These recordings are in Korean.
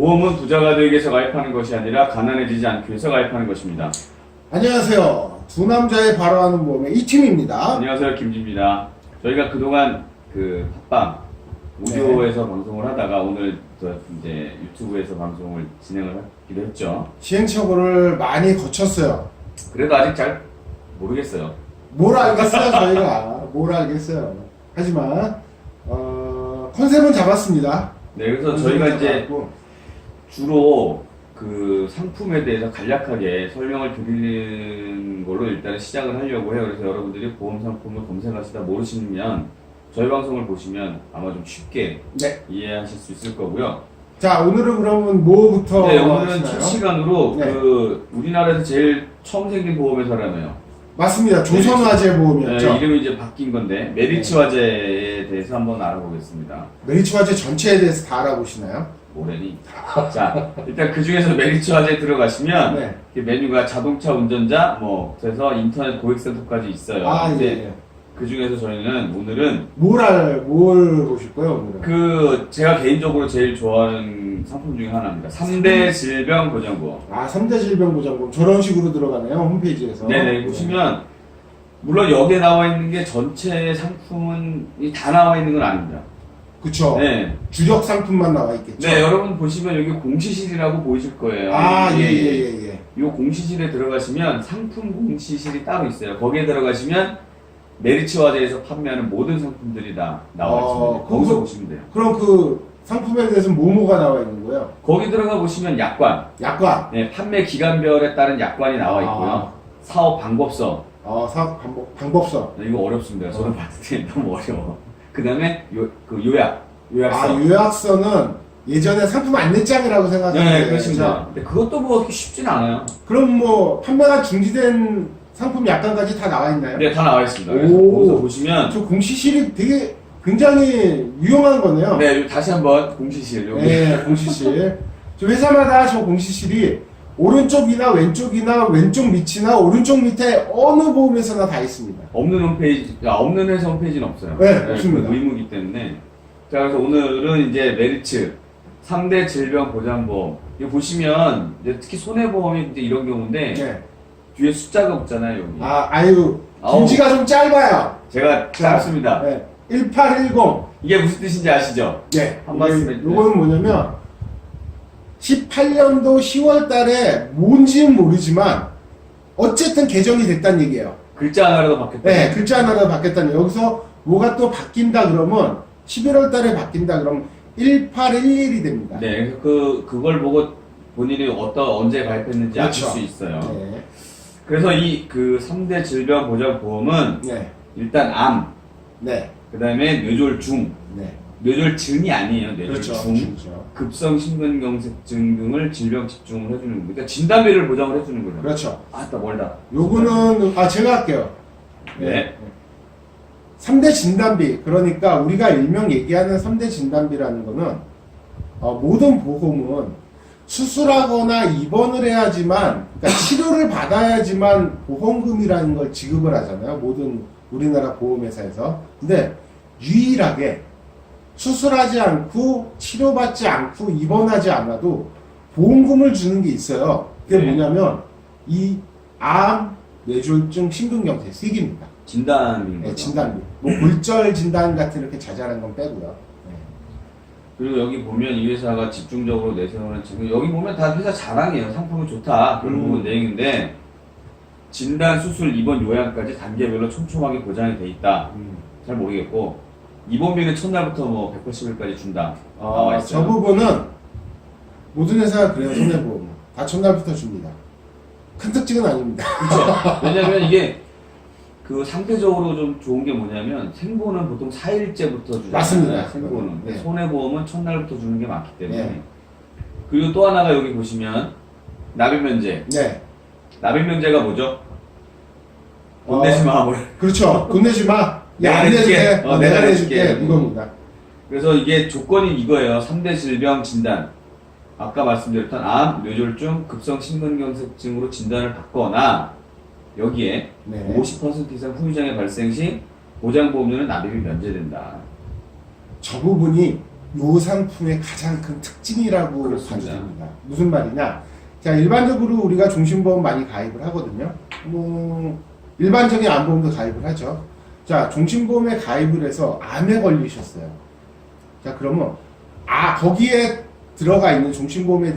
보험은 부자가 되기 위해서 가입하는 것이 아니라 가난해지지 않기 위해서 가입하는 것입니다. 안녕하세요. 두 남자의 바로하는 보험의 이팀입니다. 안녕하세요, 김지입니다. 저희가 그동안 그 팟빵 오디오에서 방송을 하다가 오늘 이제 유튜브에서 방송을 진행을 하기로 했죠. 시행착오를 많이 거쳤어요. 그래도 아직 잘 모르겠어요. 뭘 알겠어요, 저희가. 뭘 알겠어요. 하지만 컨셉은 잡았습니다. 네, 그래서 저희가 이제 주로 그 상품에 대해서 간략하게 설명을 드리는 걸로 일단 시작을 하려고 해요. 그래서 여러분들이 보험 상품을 검색하시다 모르시면 저희 방송을 보시면 아마 좀 쉽게 네. 이해하실 수 있을 거고요. 자, 오늘은 그러면 뭐부터 네, 오늘은 하시나요? 실시간으로 네. 그 우리나라에서 제일 처음 생긴 보험회사라며요. 맞습니다. 조선화재 보험이었죠. 네, 이름이 이제 바뀐 건데 메리츠 화재에 대해서 한번 알아보겠습니다. 메리츠 화재 전체에 대해서 다 알아보시나요? 뭐래니? 자, 일단 그 중에서 메리츠 화재에 들어가시면 네. 메뉴가 자동차 운전자, 뭐 그래서 인터넷 고객센터까지 있어요. 아, 근데 예. 그 중에서 저희는 오늘은 뭘 보실 거예요, 오늘은? 그 제가 개인적으로 제일 좋아하는 상품 중에 하나입니다. 3대 질병 보장보험. 아, 3대 질병보장보험. 저런 식으로 들어가네요, 홈페이지에서. 네네, 보시면 물론 여기에 나와 있는 게 전체 상품은 다 나와 있는 건 아닙니다. 그쵸. 네. 주력 상품만 나와 있겠죠. 네, 여러분 보시면 여기 공시실이라고 보이실 거예요. 아, 이게 예. 이 공시실에 들어가시면 상품 공시실이 따로 있어요. 거기에 들어가시면 메리츠 화재에서 판매하는 모든 상품들이 다 나와 있습니다. 거기서 보시면 돼요. 그럼 그 상품에 대해서 뭐가 나와 있는 거예요? 거기 들어가 보시면 약관, 약관. 네, 판매 기간별에 따른 약관이 나와 있고요. 사업 방법서. 사업 방법서. 네, 이거 어렵습니다. 저는 봤을 때 너무 어려워. 그 다음에 요약서. 요약서는 예전에 상품 안내장이라고 생각하면 네, 그렇습니다. 근데 그것도 뭐 그렇게 쉽진 않아요. 그럼 뭐 판매가 중지된 상품 약관까지 다 나와 있나요? 네, 다 나와 있습니다. 그래서 오. 거기서 보시면 저 공시실이 되게 굉장히 유용한 거네요. 네, 다시 한번 공시실 여기. 네, 공시실. 저 회사마다 저 공시실이 오른쪽이나 왼쪽이나 왼쪽 밑이나 오른쪽 밑에 어느 보험에서나 다 있습니다. 없는 홈페이지, 없는 회사 홈페이지는 없어요. 네, 없습니다. 그 의무이기 때문에. 자, 그래서 오늘은 이제 메리츠 3대 질병 보장보험. 이거 보시면 이제 특히 손해보험이 이제 이런 경우인데 네. 뒤에 숫자가 없잖아요, 여기. 아유, 김지가 좀 짧아요. 제가 짧습니다. 네. 1810. 이게 무슨 뜻인지 아시죠? 네. 한 말씀 해주세요. 요거는 뭐냐면 18년도 10월 달에 뭔지는 모르지만 어쨌든 개정이 됐다는 얘기예요. 글자 하나라도 바뀌었다. 네, 글자 하나라도 바뀌었다는 여기서 뭐가 또 바뀐다 그러면 11월 달에 바뀐다 그러면 1811이 됩니다. 네, 그래서 그걸 보고 본인이 언제 가입했는지 그렇죠. 아실 수 있어요. 네. 그래서 이 그 3대 질병 보장보험은 네. 일단 암, 네. 그 다음에 뇌졸중, 네. 뇌졸증이 아니에요. 뇌졸중, 그렇죠. 그렇죠. 급성 심근경색증 등을 질병 집중을 해주는 겁니다. 그러니까 진단비를 보장을 해주는 거죠. 그렇죠. 아따 멀다. 요거는 제가 할게요. 네. 3대 진단비. 그러니까 우리가 일명 얘기하는 3대 진단비라는 거는 모든 보험은 수술하거나 입원을 해야지만, 그러니까 치료를 받아야지만 보험금이라는 걸 지급을 하잖아요. 모든 우리나라 보험회사에서. 근데 유일하게 수술하지 않고 치료받지 않고 입원하지 않아도 보험금을 주는 게 있어요. 그게 네. 뭐냐면 이 암, 뇌졸중, 심근경색 세 개입니다. 진단인 거죠. 네, 진단비. 뭐 골절 진단 같은 이렇게 자잘한 건 빼고요. 그리고 여기 보면 이 회사가 집중적으로 내세우는 지금 여기 보면 다 회사 자랑이에요. 상품이 좋다 그런 부분 내용인데 진단, 수술, 입원, 요양까지 단계별로 촘촘하게 보장이 돼 있다. 잘 모르겠고 입원비는 첫날부터 뭐 180일까지 준다. 나와 있어요. 저 부분은 모든 회사가 그래요. 손해보험 다 첫날부터 줍니다. 큰 특징은 아닙니다. 그렇죠. 왜냐면 이게 그 상대적으로 좀 좋은 게 뭐냐면 생보는 보통 4일째부터 주잖아요. 맞습니다. 생보는. 네. 손해보험은 첫날부터 주는 게 많기 때문에. 네. 그리고 또 하나가 여기 보시면 납입면제. 네. 납입면제가 뭐죠? 돈 내지 마. 뭘. 그렇죠. 돈 내지 마. 내가 안 내줄게. 내줄게. 내가 내가 내줄게. 내줄게. 이겁니다. 그래서 이게 조건이 이거예요. 3대 질병 진단. 아까 말씀드렸던 암, 뇌졸중, 급성 심근경색증으로 진단을 받거나 여기에 네. 50% 이상 후유장애 발생 시 보장보험료는 납입이 면제된다. 저 부분이 요 상품의 가장 큰 특징이라고 그렇습니다. 봐줍니다. 무슨 말이냐? 자, 일반적으로 우리가 종신보험 많이 가입을 하거든요. 뭐 일반적인 암보험도 가입을 하죠. 자, 종신보험에 가입을 해서 암에 걸리셨어요. 자, 그러면 거기에 들어가 있는 종신보험에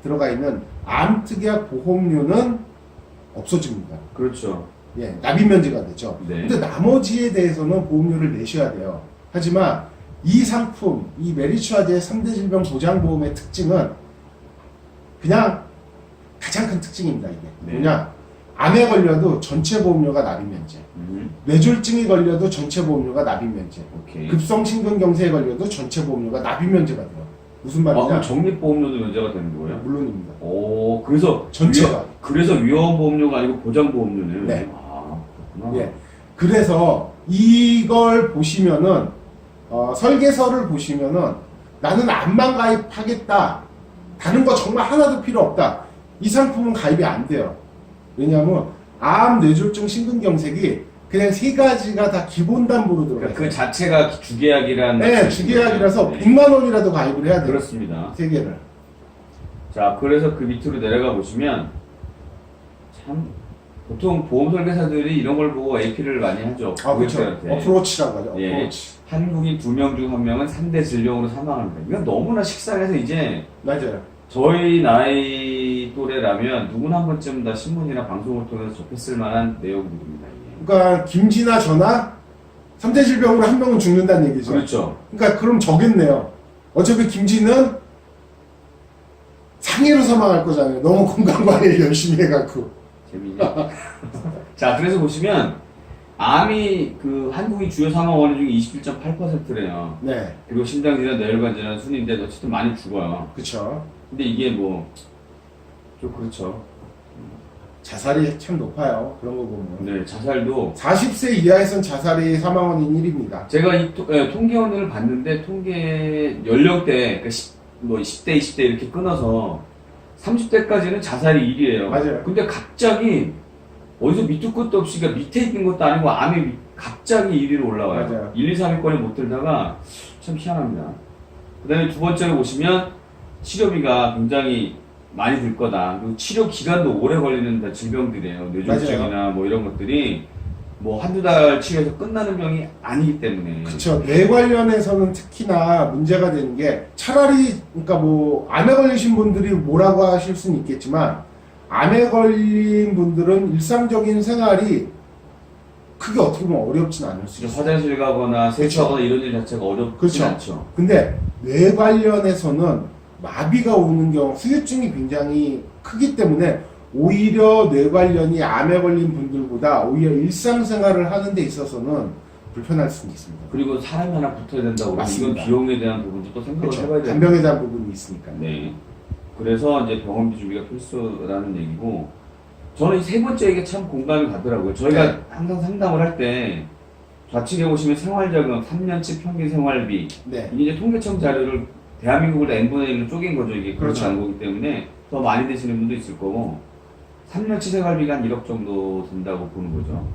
들어가 있는 암특약 보험료는 없어집니다. 그렇죠. 예, 납입 면제가 되죠. 네. 근데 나머지에 대해서는 보험료를 내셔야 돼요. 하지만 이 상품, 이 메리츠와드의 3대 질병 보장보험의 특징은 그냥 가장 큰 특징입니다. 이게 네. 뭐냐? 암에 걸려도 전체 보험료가 납입 면제. 뇌졸중이 걸려도 전체 보험료가 납입 면제. 오케이. 급성심근경색에 걸려도 전체 보험료가 납입 면제가 돼요. 무슨 말이냐? 그럼 적립보험료도 면제가 되는 거예요? 물론입니다. 오, 그래서 전체가. 그래서 위험보험료가 아니고 보장보험료네요. 네. 아, 그렇구나. 예. 그래서 이걸 보시면은 설계서를 보시면은 나는 암만 가입하겠다. 다른 거 정말 하나도 필요 없다. 이 상품은 가입이 안 돼요. 왜냐하면 암, 뇌졸중, 심근경색이 그냥 세 가지가 다 기본 담보로 들어가요. 그러니까 그 자체가 주계약이라는. 네, 주계약이라서 네. 100만 원이라도 가입을 해야 돼요. 그렇습니다. 세 개를. 자, 그래서 그 밑으로 내려가 보시면 참 보통 보험 설계사들이 이런 걸 보고 AP를 많이 하죠. 아, 그렇죠. 고객들한테. 어프로치라고 하죠. 예. 어프로치. 한국인 2명 중 1명은 3대 질병으로 사망합니다. 이건 너무나 식상해서 이제 맞아요. 저희 나이 또래라면 누구나 한 번쯤 다 신문이나 방송을 통해서 접했을 만한 내용들입니다. 이게. 그러니까 김지나 저나 3대 질병으로 한 명은 죽는다는 얘기죠. 그렇죠. 그러니까 그럼 저겠네요. 어차피 김지는 상해로 사망할 거잖아요. 너무 건강관리를 열심히 해갖고. 재미있네. 자, 그래서 보시면 암이 그 한국인 주요 사망 원인 중에 27.8%래요. 네, 그리고 심장질환, 뇌혈관 질환 순인데 어쨌든 많이 죽어요. 그렇죠. 근데 이게 뭐 좀 그렇죠. 자살이 참 높아요. 그런 거 보면. 네, 자살도 40세 이하에선 자살이 사망 원인 1위입니다. 제가 이 통계원을 봤는데 통계 연령대 그러니까 10대, 20대 이렇게 끊어서 30대까지는 자살이 1위예요. 맞아요. 근데 갑자기 어디서 밑도 끝도 없이 그러니까 밑에 있는 것도 아니고 암이 갑자기 1위로 올라와요. 맞아요. 1, 2, 3위권에 못 들다가 참 희한합니다. 그 다음에 두 번째로 보시면 치료비가 굉장히 많이 들 거다. 그리고 치료 기간도 오래 걸리는 질병들이에요. 뇌졸중이나 뭐 이런 것들이 뭐 한두 달 치료해서 끝나는 병이 아니기 때문에. 그렇죠. 뇌 관련해서는 특히나 문제가 되는 게 차라리 그러니까 뭐 암에 걸리신 분들이 뭐라고 하실 수는 있겠지만 암에 걸린 분들은 일상적인 생활이 크게 어떻게 보면 어렵진 않을 수 있어요. 화장실 가거나 세수하거나 이런 일 자체가 어렵지 그렇죠. 않죠. 근데 뇌 관련해서는 마비가 오는 경우 후유증이 굉장히 크기 때문에 오히려 뇌 관련이 암에 걸린 분들보다 오히려 일상생활을 하는 데 있어서는 불편할 수는 있습니다. 그리고 사람이 하나 붙어야 된다고 그러면 이건 맞습니다. 비용에 대한 부분도 또 생각을 그렇죠. 해봐야 돼요. 간병에 대한 부분이 있으니까. 네. 그래서 이제 병원비 주기가 필수라는 얘기고 저는 이 세 번째 얘기가 참 공감이 가더라고요. 저희가 네. 항상 상담을 할 때 좌측에 보시면 생활자금 3년치 평균 생활비 네. 이게 이제 통계청 자료를 대한민국을 n분의 1로 쪼갠 거죠. 이게 그렇지 그렇죠. 않은 거기 때문에 더 많이 드시는 분도 있을 거고 3년치 생활비가 한 1억 정도 든다고 보는 거죠.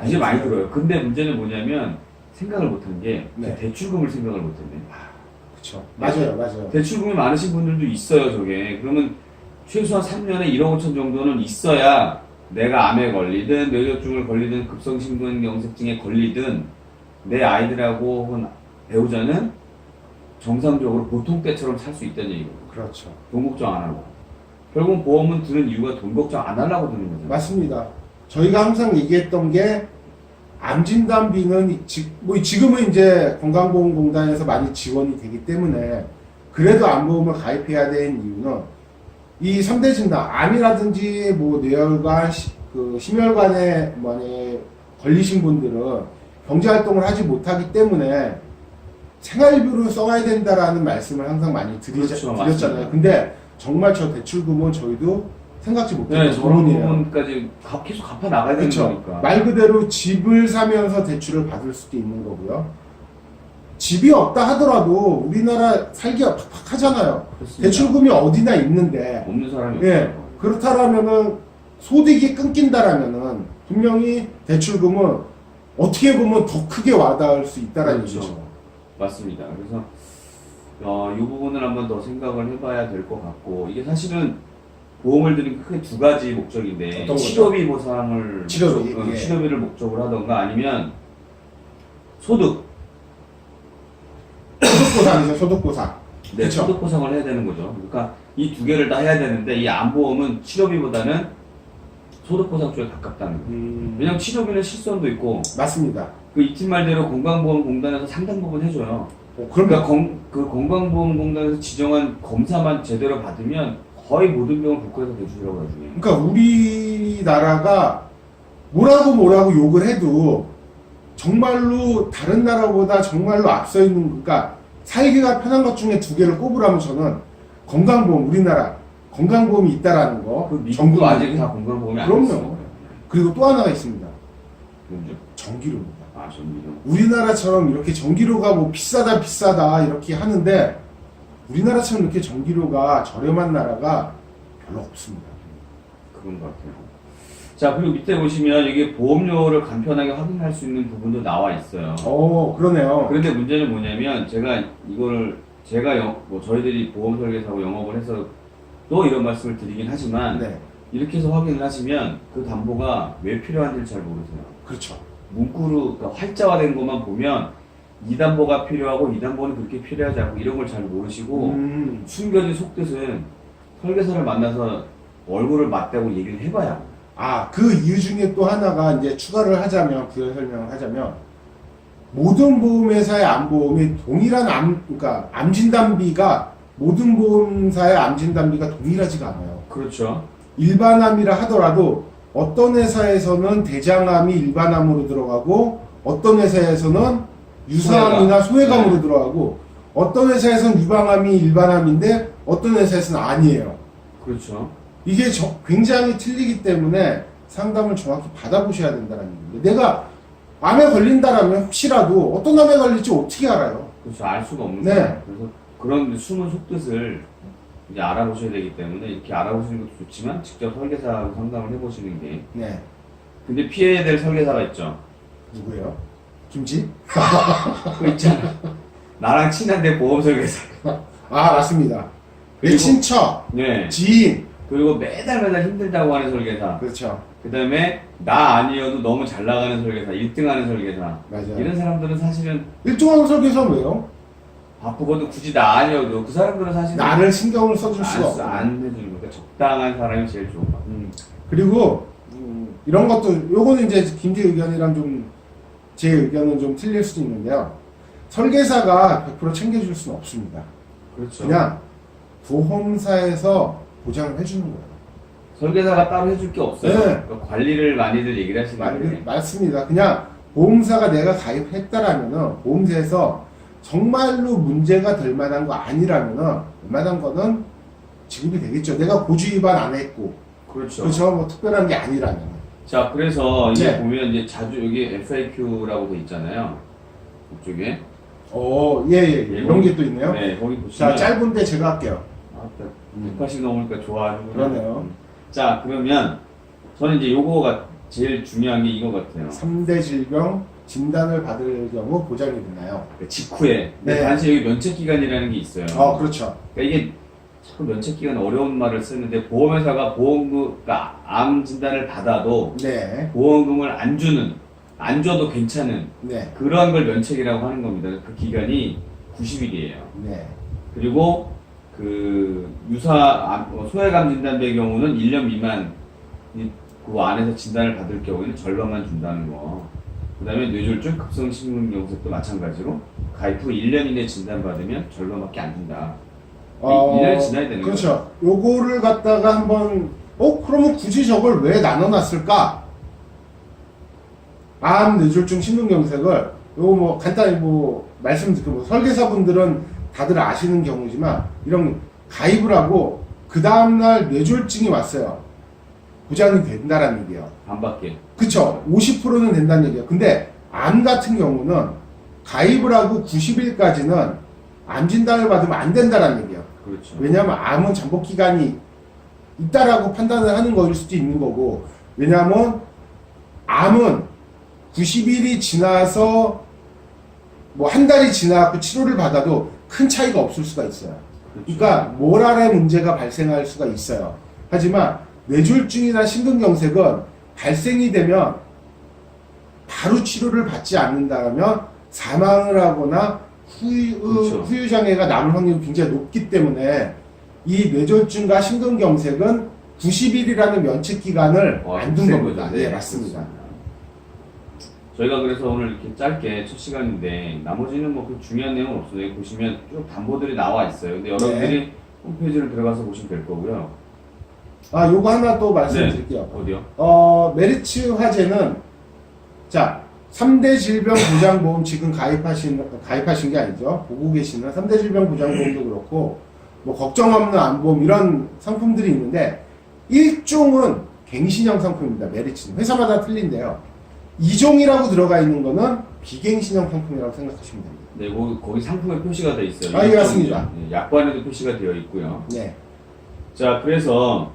이제 많이 들어요. 근데 문제는 뭐냐면 생각을 못한 게 네. 대출금을 생각을 못했네. 그렇죠. 맞아요. 대출금이 많으신 분들도 있어요. 저게. 그러면 최소한 3년에 1억 5천 정도는 있어야 내가 암에 걸리든 뇌졸중을 걸리든 급성심근경색증에 걸리든 내 아이들하고 혹은 배우자는 정상적으로 보통 때처럼 살 수 있다는 얘기거든요. 그렇죠. 돈 걱정 안 하고. 결국 보험은 드는 이유가 돈 걱정 안 하려고 드는 거잖아요. 맞습니다. 저희가 항상 얘기했던 게 암진단비는 지금은 이제 건강보험공단에서 많이 지원이 되기 때문에 그래도 암보험을 가입해야 되는 이유는 이 3대 진단, 암이라든지 뭐 뇌혈관, 심혈관에 만에 걸리신 분들은 경제활동을 하지 못하기 때문에 생활비로 써야 된다라는 말씀을 항상 많이 그렇죠, 드렸잖아요. 맞습니다. 근데 정말 저 대출금은 저희도 생각지 네, 못했던 저런 부분이에요. 부분까지 계속 갚아 나가야 되는 그렇죠. 거니까. 말 그대로 집을 사면서 대출을 받을 수도 있는 거고요. 집이 없다 하더라도 우리나라 살기가 팍팍하잖아요. 그렇습니다. 대출금이 어디나 있는데 없는 사람이 예, 없어요. 그렇다라면은 소득이 끊긴다라면은 분명히 대출금은 어떻게 보면 더 크게 와닿을 수 있다라는 그렇죠. 얘기죠. 맞습니다. 그래서 이 부분을 한번 더 생각을 해봐야 될 것 같고 이게 사실은 보험을 드린 크게 두 가지 목적인데 어떤 거죠? 치료비 보상을 치료비, 예. 치료비를 목적으로 하던가 아니면 소득 소득보상이죠, 소득보상. 네, 그쵸? 소득 보상을 해야 되는 거죠. 그러니까 이 두 개를 다 해야 되는데 이 암보험은 치료비보다는 소득 보상 쪽에 가깝다는 거예요. 왜냐면 치료비는 실손도 있고 맞습니다. 그 이팀 말대로 건강보험공단에서 상당 부분 해줘요. 그럼 그러니까 그 건강보험공단에서 지정한 검사만 제대로 받으면 거의 모든 병을 국가에서 대주더라고요, 나중에. 그러니까 우리나라가 뭐라고 욕을 해도 정말로 다른 나라보다 정말로 앞서 있는, 그러니까 살기가 편한 것 중에 두 개를 꼽으라면 저는 건강보험, 우리나라 건강보험이 있다라는 거. 그 미국도 아직 다 건강보험이 안 그럼요. 됐어요. 그리고 또 하나가 있습니다. 뭔죠? 전기료입니다. 아, 전기료. 우리나라처럼 이렇게 전기료가 뭐 비싸다 이렇게 하는데 우리나라처럼 이렇게 전기료가 저렴한 나라가 별로 없습니다. 그런 것 같아요. 자, 그리고 밑에 보시면 여기 보험료를 간편하게 확인할 수 있는 부분도 나와 있어요. 그러네요. 그런데 문제는 뭐냐면 뭐 저희들이 보험 설계사고 영업을 해서 또 이런 말씀을 드리긴 하지만 네, 이렇게 해서 확인을 하시면 그 담보가 왜 필요한지를 잘 모르세요. 그렇죠. 문구로 그러니까 활자화된 것만 보면 이 담보가 필요하고 이 담보는 그렇게 필요하지 않고 이런 걸 잘 모르시고 숨겨진 속뜻은 설계사를 만나서 얼굴을 맞대고 얘기를 해봐야. 그 이유 중에 또 하나가 이제 추가를 하자면, 부연 설명을 하자면, 모든 보험회사의 암보험이 동일한 그러니까 암진단비가, 모든 보험사의 암진단비가 동일하지가 않아요. 그렇죠. 일반암이라 하더라도 어떤 회사에서는 대장암이 일반암으로 들어가고, 어떤 회사에서는 유사암이나 소외감으로 들어가고, 어떤 회사에서는 유방암이 일반암인데, 어떤 회사에서는 아니에요. 그렇죠. 이게 굉장히 틀리기 때문에 상담을 정확히 받아보셔야 된다는 얘기입니다. 내가 암에 걸린다라면 혹시라도 어떤 암에 걸릴지 어떻게 알아요? 그렇죠. 알 수가 없는 네. 거예요. 그래서 그런 숨은 속뜻을 이제 알아보셔야 되기 때문에 이렇게 알아보시는 것도 좋지만 직접 설계사하고 상담을 해보시는 게. 네. 근데 피해야 될 설계사가 있죠. 누구예요? 김지? 그 있잖아. 나랑 친한데 보험 설계사. 맞습니다. 내 그리고- 친척, 네. 지인. 그리고 매달 힘들다고 하는 설계사. 그렇죠. 그 다음에 나 아니어도 너무 잘 나가는 설계사, 1등 하는 설계사. 맞아요. 이런 사람들은 사실은 1등하는 설계사 왜요? 바쁘거든 굳이 나 아니어도 그 사람들은 사실은 나를 신경을 써줄 수가 없어요. 안 해주는 거니까 적당한 사람이 제일 좋은 것 같아요. 그리고 이런 것도, 요거는 이제 김지 의견이랑 좀 제 의견은 좀 틀릴 수도 있는데요. 설계사가 100% 챙겨줄 수는 없습니다. 그렇죠. 그냥 보험사에서 보장을 해주는 거예요. 설계사가 따로 해줄 게 없어요. 네. 그러니까 관리를 많이들 얘기를 하시는데 맞습니다. 그냥 보험사가 내가 가입했다라면은 보험사에서 정말로 문제가 될 만한 거 아니라면은 웬만한 거는 지급이 되겠죠. 내가 고주 위반 안 했고, 그렇죠. 그렇죠. 뭐 특별한 게 아니라면. 자, 그래서 이제 네. 보면 이제 자주 여기 FAQ라고 돼 있잖아요. 이쪽에. 예. 예, 이런 게 또 있네요. 네, 거기 보시면. 자, 짧은데 제가 할게요. 180 넘으니까 좋아하시고. 그러네요. 자, 그러면 저는 이제 요거가 제일 중요한 게 이거 같아요. 3대 질병 진단을 받을 경우 보장이 되나요? 그 직후에. 근데 네. 단지 여기 면책기간이라는 게 있어요. 그렇죠. 그러니까 이게 참 면책기간 어려운 말을 쓰는데 보험회사가 그러니까 암 진단을 받아도 네. 보험금을 안 줘도 괜찮은 네. 그런 걸 면책이라고 하는 겁니다. 그 기간이 90일이에요. 네. 그리고 그 소외감 진단의 경우는 1년 미만 그 안에서 진단을 받을 경우에는 절반만 준다는 거. 그 다음에 뇌졸중 급성심근경색도 마찬가지로 가입 후 1년 이내 진단받으면 절반밖에 안 준다. 1년이 지나야 되는 거죠. 그렇죠. 요거를 갖다가 한번, 그러면 굳이 저걸 왜 나눠놨을까? 암, 뇌졸중, 심근경색을, 요거 뭐, 간단히 뭐, 말씀드리고, 설계사분들은 다들 아시는 경우지만, 이런 가입을 하고, 그 다음날 뇌졸중이 왔어요. 보장이 된다라는 얘기예요. 반밖에. 그쵸. 50%는 된다는 얘기예요. 근데, 암 같은 경우는, 가입을 하고 90일까지는 암 진단을 받으면 안 된다라는 얘기예요. 그렇죠. 왜냐하면 암은 잠복 기간이 있다라고 판단을 하는 거일 수도 있는 거고, 왜냐하면 암은 90일이 지나서 뭐 한 달이 지나고 치료를 받아도 큰 차이가 없을 수가 있어요. 그러니까 모랄의 문제가 발생할 수가 있어요. 하지만 뇌졸중이나 심근경색은 발생이 되면 바로 치료를 받지 않는다면 사망을 하거나 그렇죠. 후유장애가 남을 확률이 굉장히 높기 때문에 이 뇌졸중과 심근경색은 90일이라는 면책 기간을 안 둔 겁니다. 네, 맞습니다. 저희가 그래서 오늘 이렇게 짧게 첫 시간인데 나머지는 뭐 그 중요한 내용은 없어요. 여기 보시면 쭉 담보들이 나와 있어요. 근데 여러분들이 홈페이지를 들어가서 보시면 될 거고요. 아, 요거 하나 또 말씀드릴게요. 어디요? 메리츠 화재는 자 3대 질병보장보험 지금 가입하신 게 아니죠. 보고 계시는 3대 질병보장보험도 그렇고 뭐 걱정 없는 안보험 이런 상품들이 있는데 일종은 갱신형 상품입니다. 메리츠는 회사마다 틀린데요. 2종이라고 들어가 있는 거는 비갱신형 상품이라고 생각하시면 됩니다. 네, 거기 상품에 표시가 되어 있어요. 아, 예, 맞습니다. 네, 약관에도 표시가 되어 있고요. 네. 자, 그래서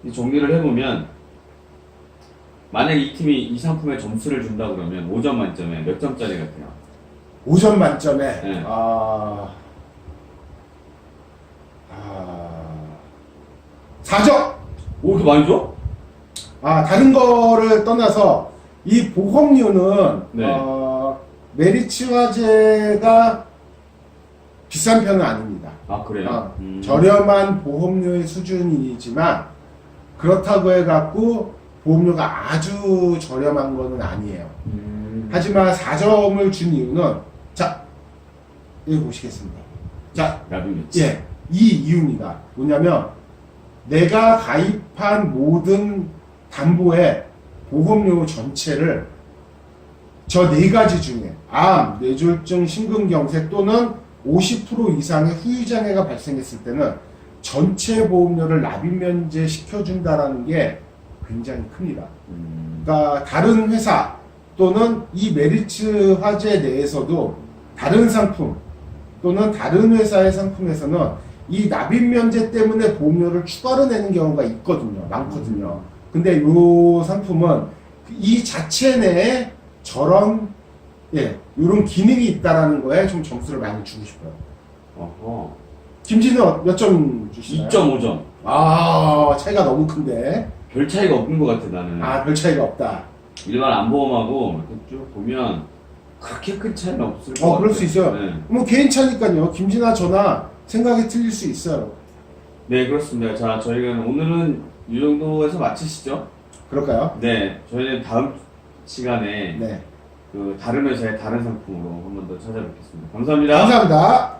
이 정리를 해보면 만약 이 팀이 이 상품에 점수를 준다 그러면 5점 만점에 몇 점짜리 같아요? 5점 만점에 네. 4점. 오, 이렇게 많이 줘? 다른 거를 떠나서 이 보험료는 네. 메리츠 화재가 비싼 편은 아닙니다. 아, 그래요? 저렴한 보험료의 수준이지만 그렇다고 해갖고 보험료가 아주 저렴한 거는 아니에요. 하지만 4점을 준 이유는 자 여기 보시겠습니다. 자, 나중에. 이 이유입니다. 뭐냐면 내가 가입한 모든 담보의 보험료 전체를 저 네 가지 중에 암, 뇌졸중, 심근경색 또는 50% 이상의 후유장애가 발생했을 때는 전체 보험료를 납입 면제 시켜준다라는 게 굉장히 큽니다. 그러니까 다른 회사 또는 이 메리츠 화재 내에서도 다른 상품 또는 다른 회사의 상품에서는 이 납입 면제 때문에 보험료를 추가로 내는 경우가 있거든요. 많거든요. 근데 이 상품은 이 자체 내에 저런 이런 기능이 있다라는 거에 좀 점수를 많이 주고 싶어요. 어허. 김진우 몇 점 주시나요? 2.5점. 차이가 너무 큰데. 별 차이가 없는 것 같아, 나는. 별 차이가 없다. 일반 안보험하고 이렇게 쭉 보면 그렇게 큰 차이는 없을 것 같아요. 그럴 수 있어요. 네. 뭐 개인차니까요. 김진아 저나 생각이 틀릴 수 있어요. 네, 그렇습니다. 자, 저희가 오늘은 이 정도에서 마치시죠? 그럴까요? 네, 저희는 다음 시간에 네. 그 다른 회사의 다른 상품으로 한 번 더 찾아뵙겠습니다. 감사합니다. 감사합니다.